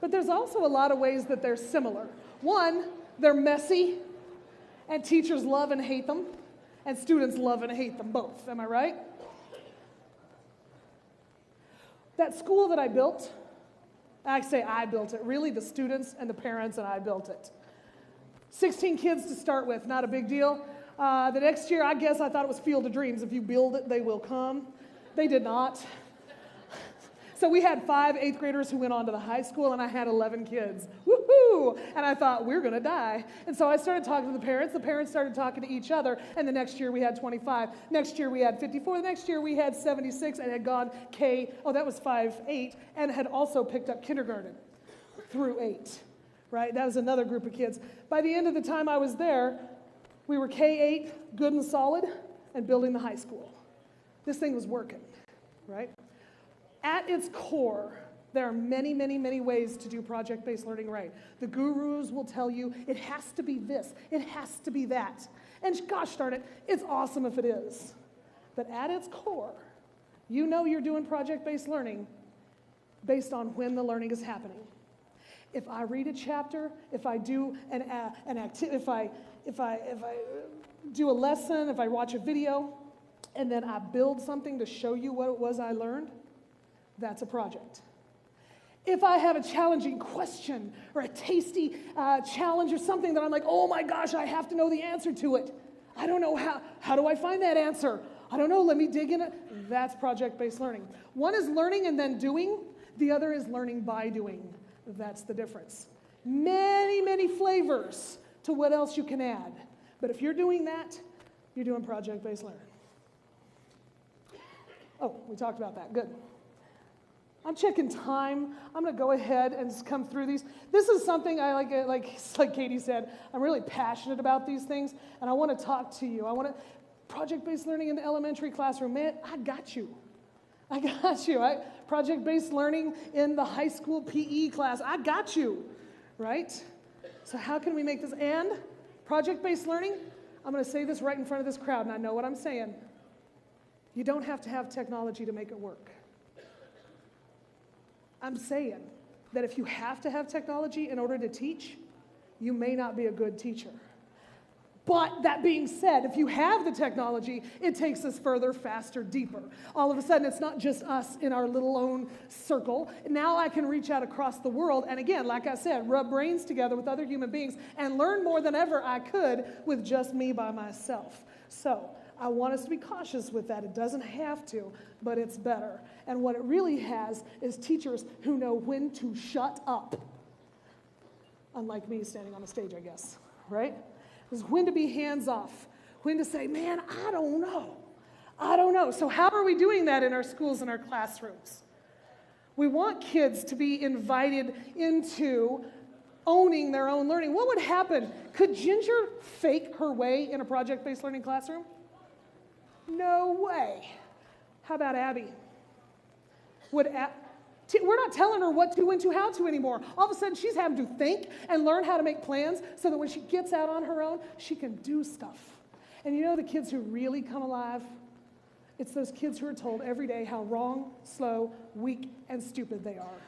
S2: But there's also a lot of ways that they're similar. One, they're messy And teachers love and hate them, and students love and hate them both. Am I right? That school that I built, I say I built it, really the students and the parents and I built it. 16 kids to start with, not a big deal. The next year, I guess I thought it was Field of Dreams. If you build it, they will come. They did not. So we had 5 8th graders who went on to the high school, and I had 11 kids. Woohoo! And I thought, we're going to die. And so I started talking to the parents started talking to each other, and the next year we had 25. Next year we had 54. The next year we had 76 and had gone that was 5-8, and had also picked up kindergarten through 8, right? That was another group of kids. By the end of the time I was there, we were K-8, good and solid, and building the high school. This thing was working, right? At its core, there are many, many, many ways to do project-based learning right. The gurus will tell you it has to be this, it has to be that. And gosh darn it, it's awesome if it is. But at its core, you know you're doing project-based learning based on when the learning is happening. If I read a chapter, if I do an activity, if I do a lesson, if I watch a video, and then I build something to show you what it was I learned, that's a project. If I have a challenging question or a tasty challenge or something that I'm like, oh my gosh, I have to know the answer to it. I don't know how do I find that answer? I don't know, let me dig in it. That's project-based learning. One is learning and then doing. The other is learning by doing. That's the difference. Many, many flavors to what else you can add. But if you're doing that, you're doing project-based learning. Oh, we talked about that, good. I'm checking time. I'm going to go ahead and just come through these. This is something I like Katie said, I'm really passionate about these things, and I want to talk to you. Project-based learning in the elementary classroom, man, I got you. Project-based learning in the high school PE class, I got you, right? So how can we make this? And project-based learning, I'm going to say this right in front of this crowd, and I know what I'm saying. You don't have to have technology to make it work. I'm saying that if you have to have technology in order to teach, you may not be a good teacher. But that being said, if you have the technology, it takes us further, faster, deeper. All of a sudden, it's not just us in our little own circle. Now I can reach out across the world, and again, like I said, rub brains together with other human beings and learn more than ever I could with just me by myself. So I want us to be cautious with that. It doesn't have to, but it's better. And what it really has is teachers who know when to shut up. Unlike me standing on the stage, I guess, right? Is when to be hands off, when to say, man, I don't know. So how are we doing that in our schools and our classrooms? We want kids to be invited into owning their own learning. What would happen? Could Ginger fake her way in a project-based learning classroom? No way. How about Abby? We're not telling her what to, when to, how to anymore. All of a sudden, she's having to think and learn how to make plans so that when she gets out on her own, she can do stuff. And you know the kids who really come alive? It's those kids who are told every day how wrong, slow, weak, and stupid they are.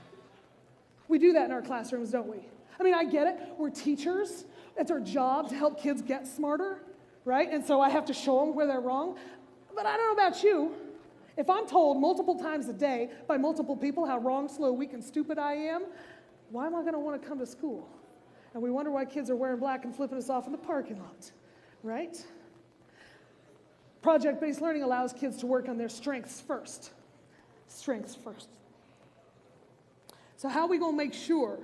S2: We do that in our classrooms, don't we? I mean, I get it. We're teachers. It's our job to help kids get smarter, right? And so I have to show them where they're wrong. But I don't know about you. If I'm told multiple times a day by multiple people how wrong, slow, weak, and stupid I am, why am I going to want to come to school? And we wonder why kids are wearing black and flipping us off in the parking lot, right? Project-based learning allows kids to work on their strengths first. Strengths first. So how are we going to make sure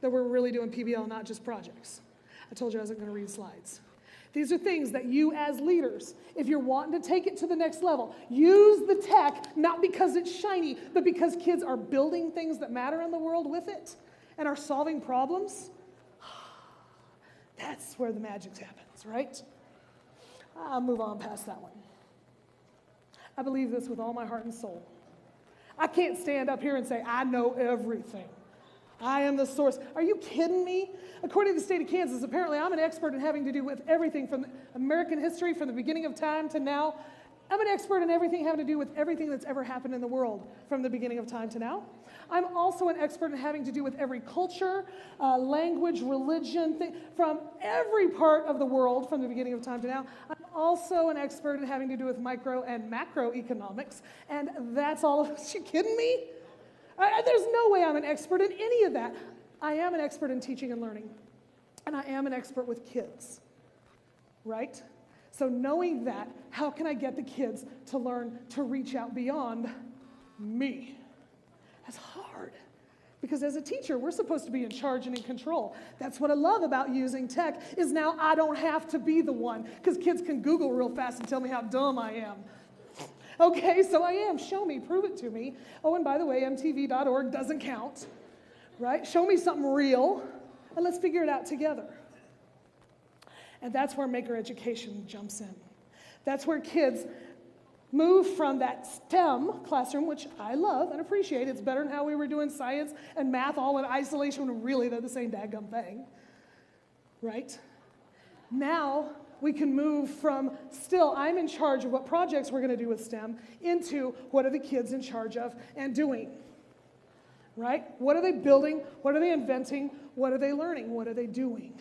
S2: that we're really doing PBL, not just projects? I told you I wasn't going to read slides. These are things that you as leaders, if you're wanting to take it to the next level, use the tech, not because it's shiny, but because kids are building things that matter in the world with it and are solving problems. That's where the magic happens, right? I'll move on past that one. I believe this with all my heart and soul. I can't stand up here and say, I know everything. I am the source. Are you kidding me? According to the state of Kansas, apparently I'm an expert in having to do with everything from American history, from the beginning of time to now. I'm an expert in everything having to do with everything that's ever happened in the world from the beginning of time to now. I'm also an expert in having to do with every culture, language, religion, from every part of the world from the beginning of time to now. I'm also an expert in having to do with micro and macroeconomics, and that's all of us. You kidding me? There's no way I'm an expert in any of that. I am an expert in teaching and learning, and I am an expert with kids, right? So knowing that, how can I get the kids to learn to reach out beyond me? That's hard. Because as a teacher, we're supposed to be in charge and in control. That's what I love about using tech, is now I don't have to be the one, because kids can Google real fast and tell me how dumb I am. Okay, so I am. Show me, prove it to me. Oh, and by the way, mtv.org doesn't count, right? Show me something real, and let's figure it out together. And that's where maker education jumps in. That's where kids move from that STEM classroom, which I love and appreciate. It's better than how we were doing science and math all in isolation when really they're the same dadgum thing, right? Now we can move from still I'm in charge of what projects we're going to do with STEM into what are the kids in charge of and doing, right? What are they building? What are they inventing? What are they learning? What are they doing?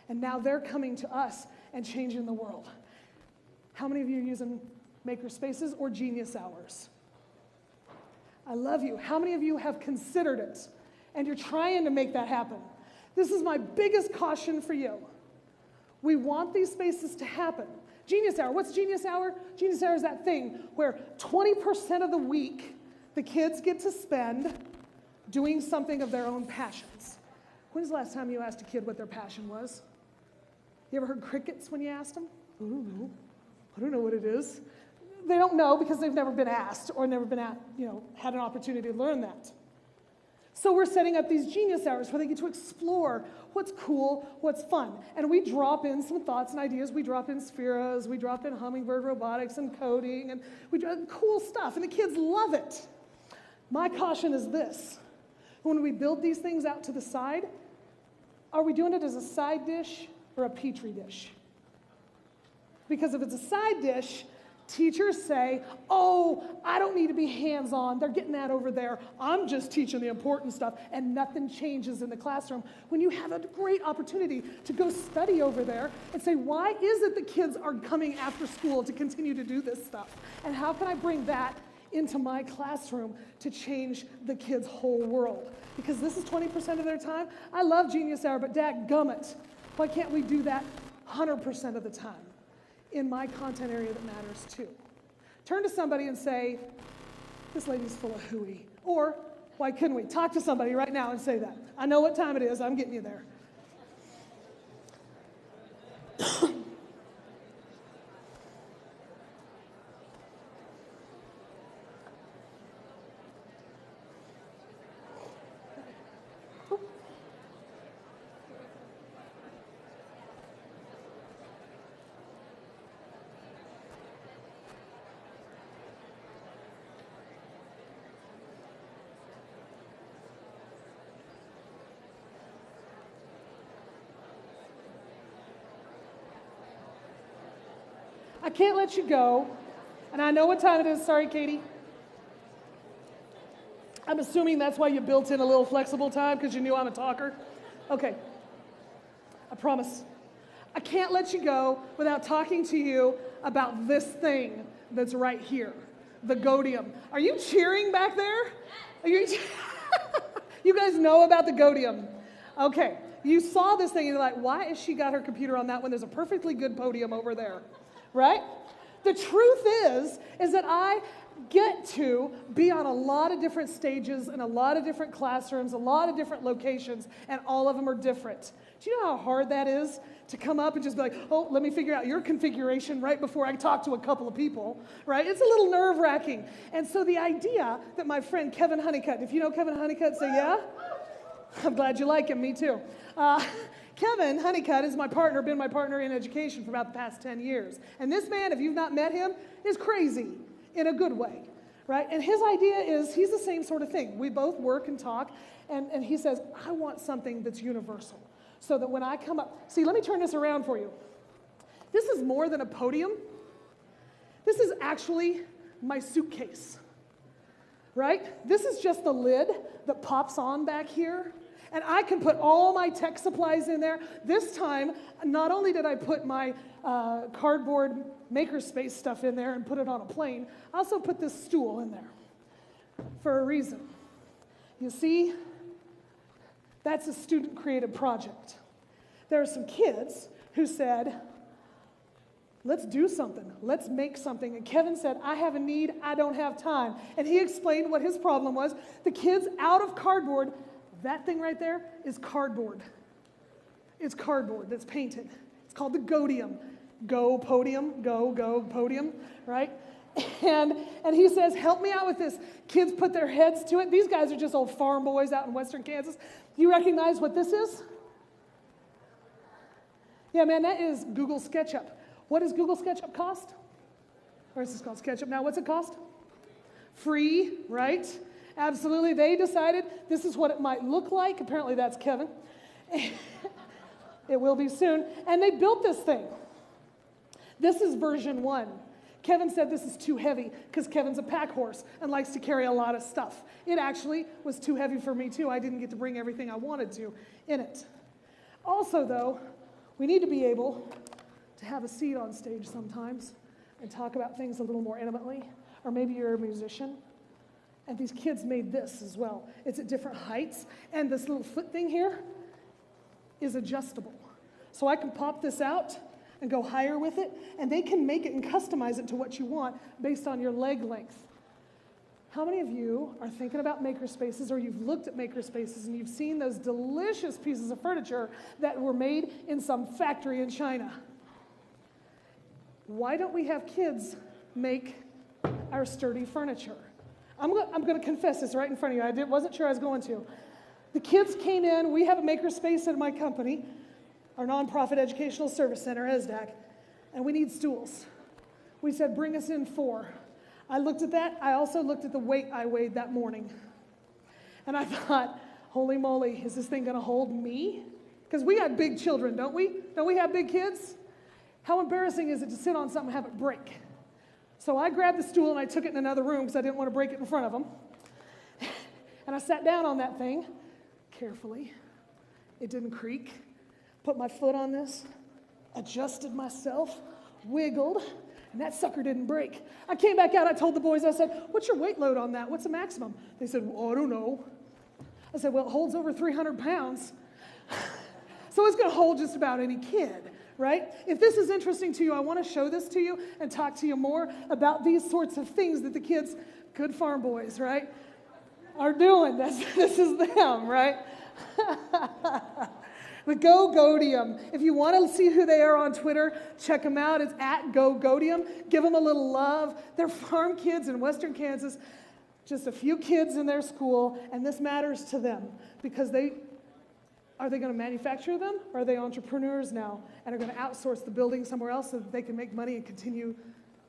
S2: And now they're coming to us and changing the world. How many of you are using maker spaces or genius hours? I love you. How many of you have considered it and you're trying to make that happen? This is my biggest caution for you. We want these spaces to happen. Genius hour, what's genius hour? Genius hour is that thing where 20% of the week the kids get to spend doing something of their own passions. When's the last time you asked a kid what their passion was? You ever heard crickets when you asked them? I don't know what it is. They don't know because they've never been asked or never been had an opportunity to learn that. So we're setting up these genius hours where they get to explore what's cool, what's fun. And we drop in some thoughts and ideas. We drop in spheres, we drop in hummingbird robotics and coding, and we drop cool stuff, and the kids love it. My caution is this. When we build these things out to the side, are we doing it as a side dish or a petri dish? Because if it's a side dish, teachers say, oh, I don't need to be hands-on. They're getting that over there. I'm just teaching the important stuff, and nothing changes in the classroom. When you have a great opportunity to go study over there and say, why is it that kids are coming after school to continue to do this stuff? And how can I bring that into my classroom to change the kids' whole world? Because this is 20% of their time. I love Genius Hour, but dadgummit, why can't we do that 100% of the time in my content area that matters too? Turn to somebody and say, this lady's full of hooey. Or, why couldn't we? Talk to somebody right now and say that. I know what time it is. I'm getting you there. I can't let you go, and I know what time it is. Sorry, Katie. I'm assuming that's why you built in a little flexible time, because you knew I'm a talker. Okay, I promise. I can't let you go without talking to you about this thing that's right here, the godium. Are you cheering back there? Are you? You guys know about the godium. Okay, you saw this thing, and you're like, why has she got her computer on that when there's a perfectly good podium over there? Right? The truth is that I get to be on a lot of different stages in a lot of different classrooms, a lot of different locations, and all of them are different. Do you know how hard that is to come up and just be like, oh, let me figure out your configuration right before I talk to a couple of people, right? It's a little nerve-wracking. And so the idea that my friend Kevin Honeycutt, if you know Kevin Honeycutt, say yeah? I'm glad you like him, me too. Kevin Honeycutt is my partner, been my partner in education for about the past 10 years. And this man, if you've not met him, is crazy in a good way, right? And his idea is, he's the same sort of thing. We both work and talk, and he says, I want something that's universal. So that when I come up, see, let me turn this around for you. This is more than a podium. This is actually my suitcase, right? This is just the lid that pops on back here. And I can put all my tech supplies in there. This time, not only did I put my cardboard makerspace stuff in there and put it on a plane, I also put this stool in there for a reason. You see, that's a student-created project. There are some kids who said, let's do something. Let's make something. And Kevin said, I have a need. I don't have time. And he explained what his problem was. The kids out of cardboard, that thing right there is cardboard. It's cardboard that's painted. It's called the Godium. Go podium, go podium, right? And he says, help me out with this. Kids put their heads to it. These guys are just old farm boys out in western Kansas. You recognize what this is? Yeah, man, that is Google Sketchup. What does Google Sketchup cost? Or is this called Sketchup now? What's it cost? Free, right? Absolutely. They decided this is what it might look like. Apparently that's Kevin. It will be soon. And they built this thing. This is version 1. Kevin said this is too heavy because Kevin's a pack horse and likes to carry a lot of stuff. It actually was too heavy for me too. I didn't get to bring everything I wanted to in it. Also though, we need to be able to have a seat on stage sometimes and talk about things a little more intimately. Or maybe you're a musician. And these kids made this as well. It's at different heights. And this little foot thing here is adjustable. So I can pop this out and go higher with it. And they can make it and customize it to what you want based on your leg length. How many of you are thinking about makerspaces, or you've looked at makerspaces and you've seen those delicious pieces of furniture that were made in some factory in China? Why don't we have kids make our sturdy furniture? I'm going to confess this right in front of you. I wasn't sure I was going to. The kids came in. We have a makerspace at my company, our nonprofit educational service center, ESDAC, and we need stools. We said, bring us in 4. I looked at that. I also looked at the weight I weighed that morning. And I thought, holy moly, is this thing going to hold me? Because we got big children, don't we? Don't we have big kids? How embarrassing is it to sit on something and have it break? So I grabbed the stool and I took it in another room because I didn't want to break it in front of them. And I sat down on that thing carefully. It didn't creak. Put my foot on this, adjusted myself, wiggled, and that sucker didn't break. I came back out. I told the boys, I said, what's your weight load on that? What's the maximum? They said, well, I don't know. I said, well, it holds over 300 pounds. So it's going to hold just about any kid, right? If this is interesting to you, I want to show this to you and talk to you more about these sorts of things that the kids, good farm boys, right, are doing. This is them, right? The Go Godium. If you want to see who they are on Twitter, check them out. It's at Go Godium. Give them a little love. They're farm kids in western Kansas, just a few kids in their school, and this matters to them because are they going to manufacture them, or are they entrepreneurs now and are going to outsource the building somewhere else so that they can make money and continue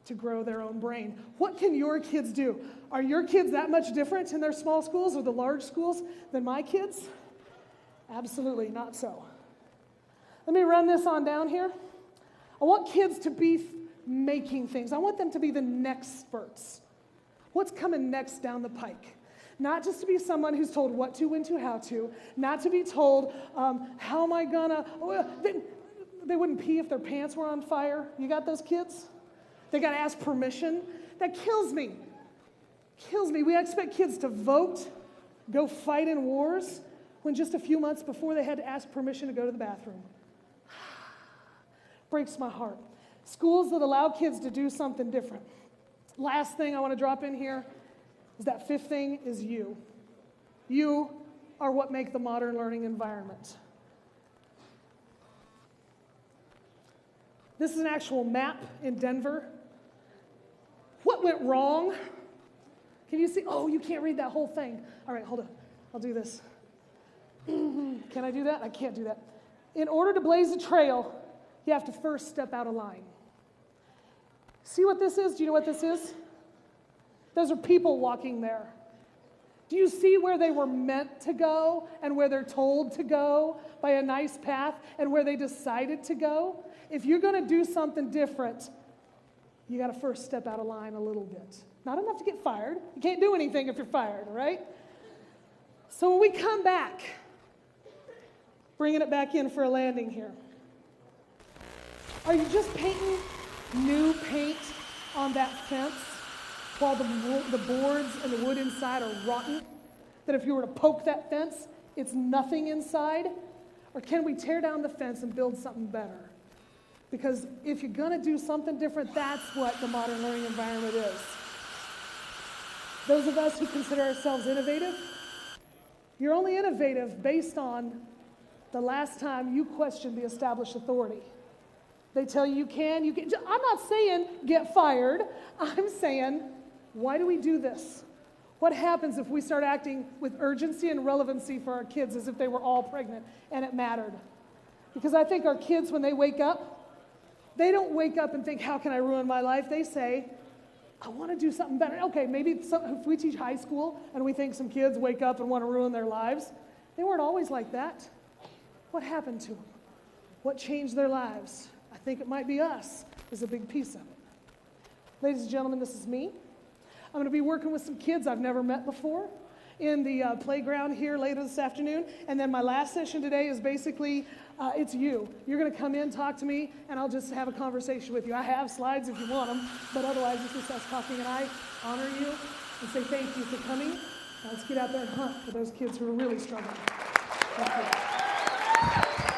S2: to grow their own brain? What can your kids do? Are your kids that much different in their small schools or the large schools than my kids? Absolutely not so. Let me run this on down here. I want kids to be making things. I want them to be the next experts. What's coming next down the pike? Not just to be someone who's told what to, when to, how to. Not to be told, how am I gonna... They wouldn't pee if their pants were on fire. You got those kids? They got to ask permission. That kills me. Kills me. We expect kids to vote, go fight in wars, when just a few months before they had to ask permission to go to the bathroom. Breaks my heart. Schools that allow kids to do something different. Last thing I want to drop in here is that 5th thing is you. You are what make the modern learning environment. This is an actual map in Denver. What went wrong? Can you see? Oh, you can't read that whole thing. All right, hold on. I'll do this. Can I do that? I can't do that. In order to blaze a trail, you have to first step out of line. See what this is? Do you know what this is? Those are people walking there. Do you see where they were meant to go and where they're told to go by a nice path and where they decided to go? If you're going to do something different, you got to first step out of line a little bit. Not enough to get fired. You can't do anything if you're fired, right? So when we come back, bringing it back in for a landing here, are you just painting new paint on that fence while the boards and the wood inside are rotten? That if you were to poke that fence, it's nothing inside? Or can we tear down the fence and build something better? Because if you're going to do something different, that's what the modern learning environment is. Those of us who consider ourselves innovative, you're only innovative based on the last time you questioned the established authority. They tell you can. I'm not saying get fired. I'm saying, why do we do this? What happens if we start acting with urgency and relevancy for our kids as if they were all pregnant and it mattered? Because I think our kids, when they wake up, they don't wake up and think, how can I ruin my life? They say, I want to do something better. Okay, maybe if we teach high school and we think some kids wake up and want to ruin their lives, they weren't always like that. What happened to them? What changed their lives? I think it might be us is a big piece of it. Ladies and gentlemen, this is me. I'm going to be working with some kids I've never met before in the playground here later this afternoon. And then my last session today is basically, it's you. You're going to come in, talk to me, and I'll just have a conversation with you. I have slides if you want them, but otherwise it's just us talking, and I honor you and say thank you for coming. Now let's get out there and hunt for those kids who are really struggling. Thank you.